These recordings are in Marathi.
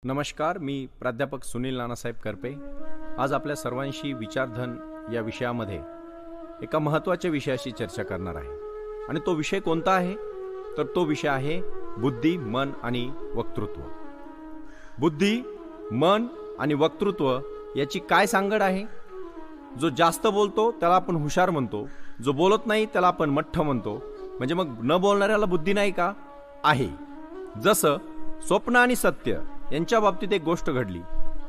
नमस्कार, मी प्राध्यापक सुनील नानासाहेब करपे आज आपल्या सर्वांशी विचारधन या विषयामध्ये एका महत्त्वाच्या विषयाशी चर्चा करणार आहे. आणि तो विषय कोणता आहे तर तो विषय आहे बुद्धी, मन आणि वक्तृत्व. बुद्धी, मन आणि वक्तृत्व याची काय सांगड आहे? जो जास्त बोलतो त्याला आपण हुशार म्हणतो, जो बोलत नाही त्याला आपण मठ्ठ म्हणतो. म्हणजे मग न बोलणाऱ्याला बुद्धी नाही का? आहे. जसं स्वप्न आणि सत्य यांच्या बाबतीत एक गोष्ट घडली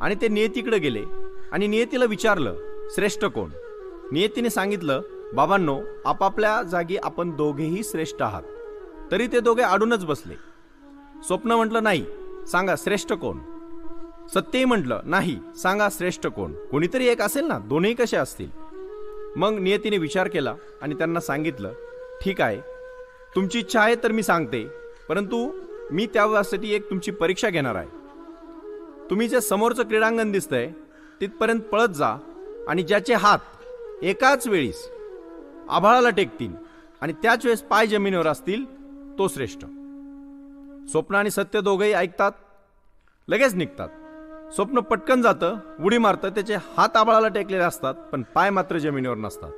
आणि ते नियतीकडे गेले आणि नियतीला विचारलं, श्रेष्ठ कोण? नियतीने सांगितलं, बाबांनो, आपापल्या जागी आपण दोघेही श्रेष्ठ आहात. तरी ते दोघे अडूनच बसले. स्वप्न म्हटलं, नाही, सांगा श्रेष्ठ कोण? सत्यही म्हटलं, नाही, सांगा श्रेष्ठ कोण? कोणीतरी एक असेल ना, दोन्ही कसे असतील? मग नियतीने विचार केला आणि त्यांना सांगितलं, ठीक आहे, तुमची इच्छा आहे तर मी सांगते, परंतु मी त्यासाठी एक तुमची परीक्षा घेणार आहे. तुम्ही जे समोरचं क्रीडांगण दिसतंय तिथपर्यंत पळत जा आणि ज्याचे हात एकाच वेळीस आभाळाला टेकतील आणि त्याच वेळेस पाय जमिनीवर असतील तो श्रेष्ठ. स्वप्न आणि सत्य दोघेही ऐकतात, लगेच निघतात. स्वप्न पटकन जातं, उडी मारतं, त्याचे हात आभाळाला टेकलेले असतात पण पाय मात्र जमिनीवर नसतात.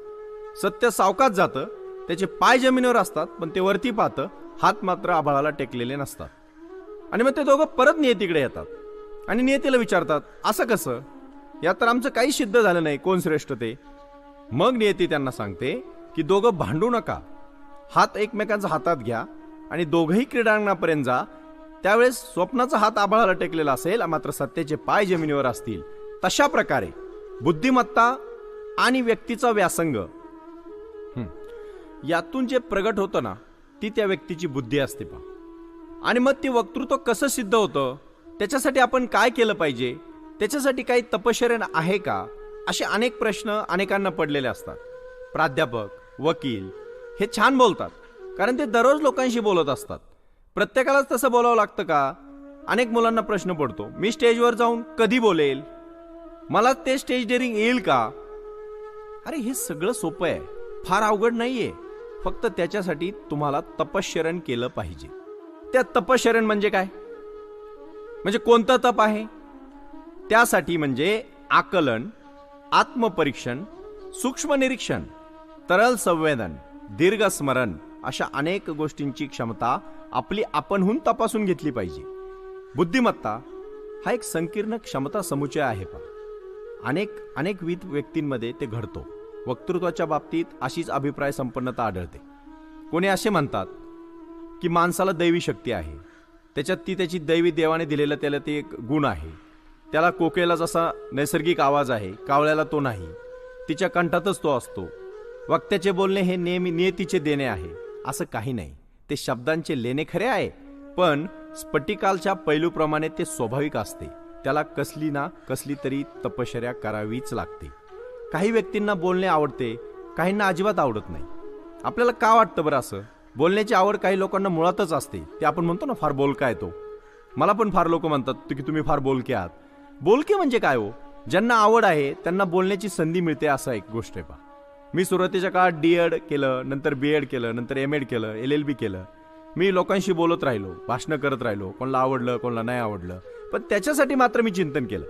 सत्य सावकाश जातं, त्याचे पाय जमिनीवर असतात पण ते वरती पाहतं, हात मात्र आभाळाला टेकलेले नसतात. आणि मग ते दोघं परत नियतीकडे येतात आणि नियतीला विचारतात, असं कसं? यात तर आमचं काही सिद्ध झालं नाही, कोण श्रेष्ठ ते? मग नियती त्यांना सांगते की दोघं भांडू नका, हात एकमेकांचा हातात घ्या आणि दोघंही क्रीडांगणापर्यंत जा. त्यावेळेस स्वप्नाचा हात आभाळाला टेकलेला असेल मात्र सत्याचे पाय जमिनीवर असतील. तशा प्रकारे बुद्धिमत्ता आणि व्यक्तीचा व्यासंग यातून जे प्रगट होतं ना, ती त्या व्यक्तीची बुद्धी असते पहा. आणि मग ते वक्तृत्व कसं सिद्ध होतं, त्याच्यासाठी आपण काय केलं पाहिजे, त्याच्यासाठी काही तपश्चर्या आहे का, असे अनेक प्रश्न अनेकांना पडलेले असतात. प्राध्यापक, वकील हे छान बोलतात कारण ते दररोज लोकांशी बोलत असतात. प्रत्येकालाच तसं बोलावं लागतं का? अनेक मुलांना प्रश्न पडतो, मी स्टेजवर जाऊन कधी बोलेल, मला ते स्टेज डेअरिंग येईल का? अरे हे सगळं सोपं आहे, फार अवघड नाहीये. फक्त त्याच्यासाठी तुम्हाला तपश्चरण केलं पाहिजे. त्या तपश्चरण म्हणजे काय? म्हणजे कोणतं तप आहे? त्यासाठी म्हणजे आकलन, आत्मपरीक्षण, सूक्ष्म निरीक्षण, तरल संवेदन, दीर्घ स्मरण अशा अनेक गोष्टींची क्षमता आपली आपणहून तपासून घेतली पाहिजे. बुद्धिमत्ता हा एक संकीर्ण क्षमता समुच्चय आहे पहा. अनेक व्यक्तींमध्ये ते घडतो. वक्तृत्वाच्या बाबतीत अशीच अभिप्राय संपन्नता आढळते. कोणी असे म्हणतात की माणसाला दैवी शक्ती आहे, त्याच्यात ती त्याची दैवी देवाने दिलेलं त्याला ते एक गुण आहे. त्याला कोकिळेला जसा नैसर्गिक आवाज आहे, कावळ्याला तो नाही, तिच्या कंठातच तो असतो. वक्त्याचे बोलणे हे नेहमी नियतीचे देणे आहे, असं काही नाही. ते शब्दांचे लेणे खरे आहे, पण स्फटिकालच्या पैलूप्रमाणे ते स्वाभाविक असते. त्याला कसली ना कसली तरी तपश्चर्या करावीच लागते. काही व्यक्तींना बोलणे आवडते, काहींना अजिबात आवडत नाही. आपल्याला का वाटतं बरं असं? बोलण्याची आवड काही लोकांना मुळातच असते. ते आपण म्हणतो ना, फार बोलका आहे तो. मला पण फार लोक म्हणतात की तुम्ही फार बोलके आहात. बोलके म्हणजे काय हो? ज्यांना आवड आहे त्यांना बोलण्याची संधी मिळते, असं एक गोष्ट आहे पहा. मी सुरुवातीच्या काळात D.Ed केलं, नंतर B.Ed केलं, नंतर M.Ed केलं, LLB केलं. मी लोकांशी बोलत राहिलो, भाषणं करत राहिलो, कोणाला आवडलं कोणाला नाही आवडलं, पण त्याच्यासाठी मात्र मी चिंतन केलं.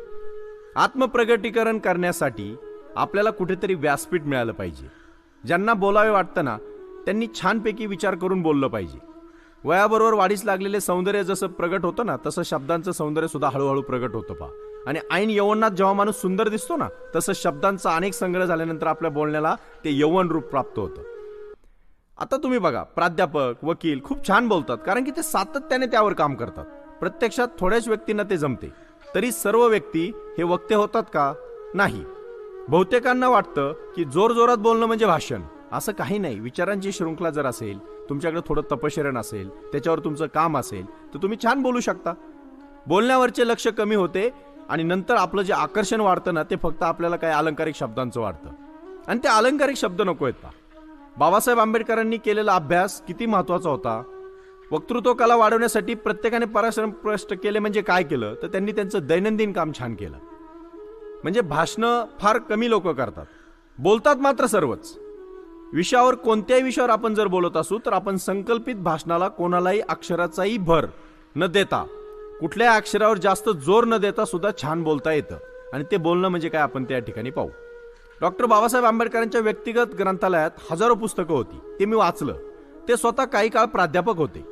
आत्मप्रगटीकरण करण्यासाठी आपल्याला कुठेतरी व्यासपीठ मिळालं पाहिजे. ज्यांना बोलावे वाटतं ना, त्यांनी छानपैकी विचार करून बोललं पाहिजे. वयाबरोबर वाढीस लागलेले सौंदर्य जसं प्रगट होतं ना, तसं शब्दांचं सौंदर्य सुद्धा हळूहळू प्रगट होतं पहा. आणि ऐन यौवनात जेव्हा माणूस सुंदर दिसतो ना, तसं शब्दांचा अनेक संग्रह झाल्यानंतर आपल्या बोलण्याला ते यौवन रूप प्राप्त होतं. आता तुम्ही बघा, प्राध्यापक, वकील खूप छान बोलतात कारण की ते सातत्याने त्यावर काम करतात. प्रत्यक्षात थोड्याच व्यक्तींना ते जमते. तरी सर्व व्यक्ती हे वक्ते होतात का? नाही. बहुतेकांना वाटतं की जोरजोरात बोलणं म्हणजे भाषण. असं काही नाही. विचारांची शृंखला जर असेल, तुमच्याकडे थोडं तपश्चरण असेल, त्याच्यावर तुमचं काम असेल, तर तुम्ही छान बोलू शकता. बोलण्यावरचे लक्ष कमी होते आणि नंतर आपलं जे आकर्षण वाढतं ना, ते फक्त आपल्याला काही अलंकारिक शब्दांचं वाढतं. आणि ते अलंकारिक शब्द नको आहेत. बाबासाहेब आंबेडकरांनी केलेला अभ्यास किती महत्वाचा होता. वक्तृत्व कला वाढवण्यासाठी प्रत्येकाने परिश्रम कष्ट केले. म्हणजे काय केलं तर त्यांनी त्यांचं दैनंदिन काम छान केलं. म्हणजे भाषणं फार कमी लोक करतात, बोलतात मात्र सर्वच. विषयावर, कोणत्याही विषयावर आपण जर बोलत असू तर आपण संकल्पित भाषणाला कोणालाही अक्षराचाही भर न देता कुठल्या अक्षरावर जास्त जोर न देता सुद्धा छान बोलता येतं, आणि ते बोलणं म्हणजे काय आपण त्या ठिकाणी पाहू. डॉक्टर बाबासाहेब आंबेडकरांच्या व्यक्तिगत ग्रंथालयात हजारो पुस्तकं होती, ते मी वाचलं. ते स्वतः काही काळ प्राध्यापक होते.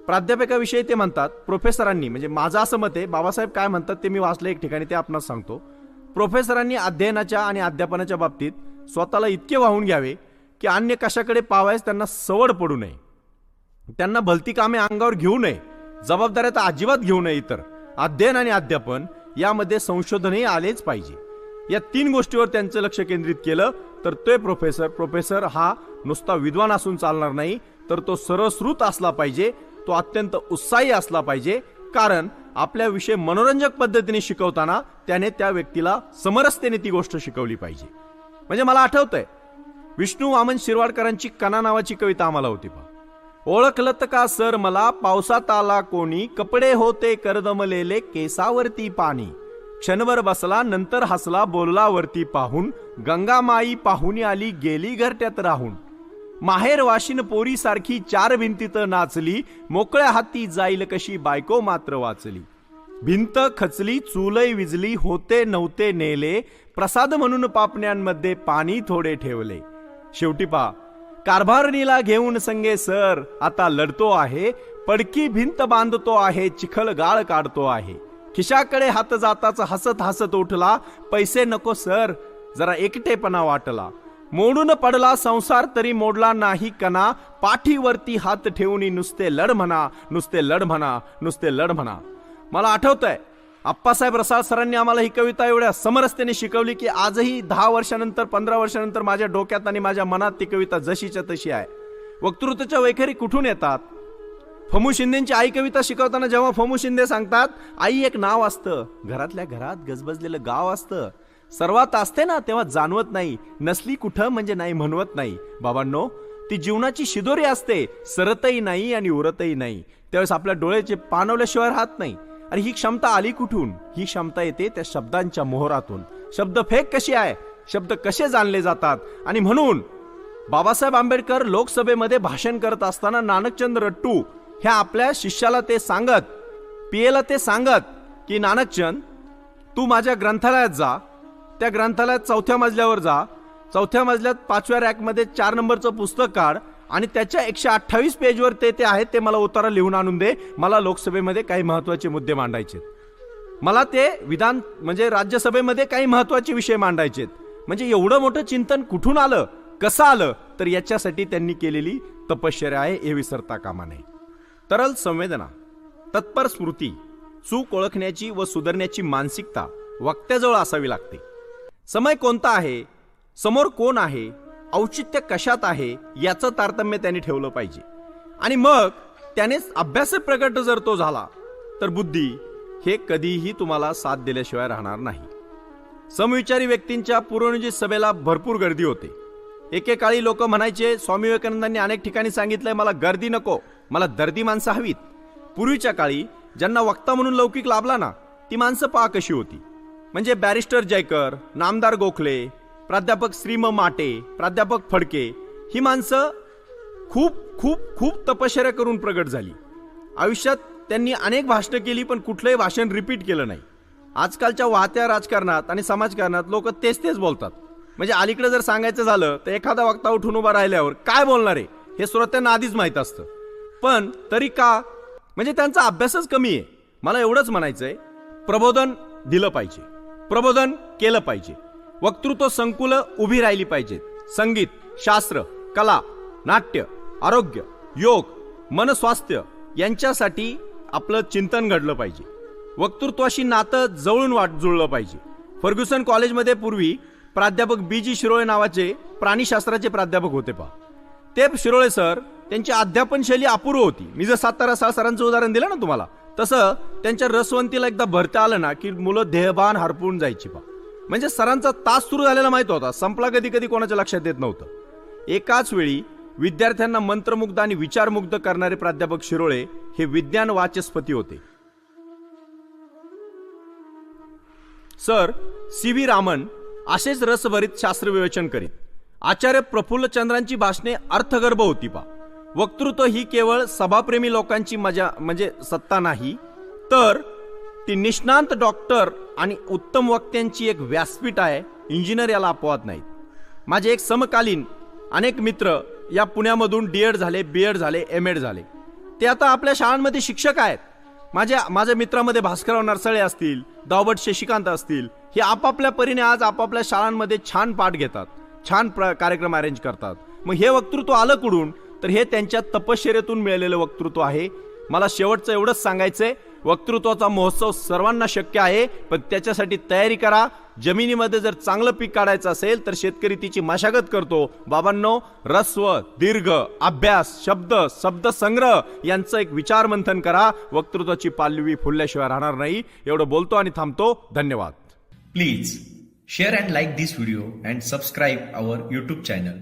प्राध्यापकाविषयी ते म्हणतात, प्रोफेसरांनी, म्हणजे माझं असं मत आहे, बाबासाहेब काय म्हणतात ते मी वाचलं एक ठिकाणी, ते आपणास सांगतो. प्रोफेसरांनी अध्ययनाच्या आणि अध्यापनाच्या बाबतीत स्वतःला इतके वाहून घ्यावे की अन्य कशाकडे पाहावयास त्यांना सवड पडू नये. त्यांना भलती कामे अंगावर घेऊ नये, जबाबदाऱ्या तर अजिबात घेऊ नये. इतर अध्ययन आणि अध्यापन यामध्ये संशोधनही आलेच पाहिजे. या 3 गोष्टीवर त्यांचं लक्ष केंद्रित केलं तर ते प्रोफेसर हा नुसता विद्वान असून चालणार नाही, तर तो सरस्वृत असला पाहिजे, तो अत्यंत उत्साही असला पाहिजे. कारण आपल्या विषय मनोरंजक पद्धतीने शिकवताना त्याने त्या व्यक्तीला समरसतेने ती गोष्ट शिकवली पाहिजे. म्हणजे मला आठवतंय, विष्णू वामन शिरवाडकरांची कणा नावाची कविता आम्हाला होती पहा. ओळखलत का सर मला, पावसात आला कोणी, कपडे होते करदमलेले, केसावरती पाणी, क्षणभर बसला नंतर हसला, बोलला वरती पाहून, गंगामाई पाहुणी आली गेली घरट्यात राहून, माहेर वाशिन पोरी सारखी 4 भिंतीत नाचली, मोकळ्या हाती जाईल कशी बायको मात्र वाचली, भिंत खचली चुलई विजली, होते नव्हते नेले, प्रसाद म्हणून पापण्यांमध्ये पाणी थोडे ठेवले. शेवटी पा, कारभारणीला घेऊन संगे सर आता लढतो आहे, पडकी भिंत बांधतो आहे, चिखल गाळ काढतो आहे, खिशाकडे हात जाताच हसत हसत उठला, पैसे नको सर जरा एकटेपणा वाटला, मोडून पडला संसार तरी मोडला नाही कणा, पाठीवरती हात ठेवून नुसते लढ म्हणा, नुसते लढ म्हणा, नुसते लढ म्हणा. मला आठवतंय, आप्पासाहेब रसाळ सरांनी आम्हाला ही कविता एवढ्या समरसतेने शिकवली की आजही 10 वर्षानंतर 15 वर्षानंतर माझ्या डोक्यात आणि माझ्या मनात ती कविता जशीच्या तशी आहे. वक्तृत्वाच्या वैखरी कुठून येतात? फमू शिंदेची आई कविता शिकवताना जेव्हा फमू शिंदे सांगतात, आई एक नाव असतं, घरातल्या घरात गजबजलेलं गाव असतं, सर्वात असते ना तेव्हा जाणवत नाही, नसली कुठं म्हणजे नाही म्हणवत नाही. बाबांनो, ती जीवनाची शिदोरी असते, सरतही नाही आणि उरतही नाही, त्यावेळेस आपल्या डोळ्याचे पाणवल्याशिवाय राहत नाही. आणि ही क्षमता आली कुठून? ही क्षमता येते त्या शब्दांच्या मोहरातून. शब्द फेक कशी आहे, शब्द कसे जाणले जातात. आणि म्हणून बाबासाहेब आंबेडकर लोकसभेमध्ये भाषण करत असताना नानकचंद रट्टू ह्या आपल्या शिष्याला ते सांगत, पियेला ते सांगत की नानकचंद, तू माझ्या ग्रंथालयात जा, त्या ग्रंथालयात 4थ्या मजल्यावर जा, 4थ्या मजल्यात 5व्या रॅकमध्ये 4 नंबरचं पुस्तक काढ आणि त्याच्या 128 पेजवर ते आहे ते मला उतारा लिहून आणून दे. मला लोकसभेमध्ये काही महत्वाचे मुद्दे मांडायचे, मला ते विधान म्हणजे राज्यसभेमध्ये काही महत्वाचे विषय मांडायचे. म्हणजे एवढं मोठं चिंतन कुठून आलं, कसं आलं? तर याच्यासाठी त्यांनी केलेली तपश्चर्या आहे, हे विसरता कामा नये. तरल संवेदना, तत्पर स्मृती, चूक ओळखण्याची व सुधारण्याची मानसिकता वक्त्याजवळ असावी लागते. समय कोणता आहे, समोर कोण आहे, औचित्य कशात आहे याचं तारतम्य त्याने ठेवलं पाहिजे. आणि मग त्यानेच अभ्यास प्रकट जर तो झाला तर बुद्धी हे कधीही तुम्हाला साथ दिल्याशिवाय राहणार नाही. समविचारी व्यक्तींच्या पूर्वनियोजित सभेला भरपूर गर्दी होते. एकेकाळी लोक म्हणायचे, स्वामी विवेकानंदांनी अनेक ठिकाणी सांगितलंय, मला गर्दी नको, मला दर्दी माणसं हवीत. पूर्वीच्या काळी ज्यांना वक्ता म्हणून लौकिक लाभला ना, ती माणसं पहा कशी होती. म्हणजे बॅरिस्टर जयकर, नामदार गोखले, प्राध्यापक श्रीम माटे, प्राध्यापक फडके, ही माणसं खूप खूप खूप तपश्चर्या करून प्रगट झाली. आयुष्यात त्यांनी अनेक भाषणं केली, पण कुठलंही भाषण रिपीट केलं नाही. आजकालच्या वाहत्या राजकारणात आणि समाजकारणात लोक तेच बोलतात. म्हणजे अलीकडे जर सांगायचं झालं तर एखादा वक्ता उठून उभा राहिल्यावर काय बोलणार आहे हे श्रोत्यांना आधीच माहीत असतं. पण तरी का? म्हणजे त्यांचा अभ्यासच कमी आहे. मला एवढंच म्हणायचंय, प्रबोधन दिलं पाहिजे, प्रबोधन केलं पाहिजे, वक्तृत्व संकुलं उभी राहिली पाहिजेत. संगीत, शास्त्र, कला, नाट्य, आरोग्य, योग, मनस्वास्थ्य यांच्यासाठी आपलं चिंतन घडलं पाहिजे. वक्तृत्वाशी नातं जवळून जुळलं पाहिजे. फर्ग्युसन कॉलेजमध्ये पूर्वी प्राध्यापक BG शिरोळे नावाचे प्राणीशास्त्राचे प्राध्यापक होते पहा. ते शिरोळे सर, त्यांची अध्यापन शैली अपूर्व होती. मी जर 7 रसाळ सरांचं उदाहरण दिलं ना तुम्हाला, तसं त्यांच्या रसवंतीला एकदा भरता आलं ना की मुलं देहभान हरपून जायची पहा. म्हणजे सरांचा तास सुरू झालेला माहित होता, संपला कधी कधी कोणाच्या लक्षात येत नव्हतं. एकाच वेळी विद्यार्थ्यांना मंत्रमुग्ध आणि विचारमुग्ध करणारे प्राध्यापक शिरोळे हे विज्ञान वाचस्पती होते. सर CV रामन असेच रसभरीत शास्त्र विवेचन करीत. आचार्य प्रफुल्लचंद्रांची भाषणे अर्थगर्भ होती पा. वक्तृत्व ही केवळ सभाप्रेमी लोकांची मजा म्हणजे सत्ता नाही, तर ती निष्णांत डॉक्टर आणि उत्तम वक्त्यांची एक व्यासपीठ आहे. इंजिनियर याला अपवाद नाहीत. माझे एक समकालीन अनेक मित्र या पुण्यामधून डीएड झाले, बीएड झाले, एमएड झाले. ते आता आपल्या शाळांमध्ये शिक्षक आहेत. माझ्या मित्रामध्ये भास्करराव नरसळे असतील, दावबट शशिकांत असतील, हे आपापल्या परीने आज आपापल्या शाळांमध्ये छान पाठ घेतात, छान कार्यक्रम अरेंज करतात. मग हे वक्तृत्व आलं कुठून? तर हे त्यांच्या तपश्चर्येतून मिळालेलं वक्तृत्व आहे. मला शेवटचं एवढंच सांगायचंय, वक्तृत्वाचा महोत्सव सर्वांना शक्य आहे, पण त्याच्यासाठी तयारी करा. जमिनीमध्ये जर चांगलं पीक काढायचं असेल तर शेतकरी तिची मशागत करतो. बाबांनो, रस्व, दीर्घ, अभ्यास, शब्द संग्रह यांचं एक विचार मंथन करा. वक्तृत्वाची पालवी फुलल्याशिवाय राहणार नाही. एवढं बोलतो आणि थांबतो. धन्यवाद. Please share and like this video and subscribe our YouTube channel.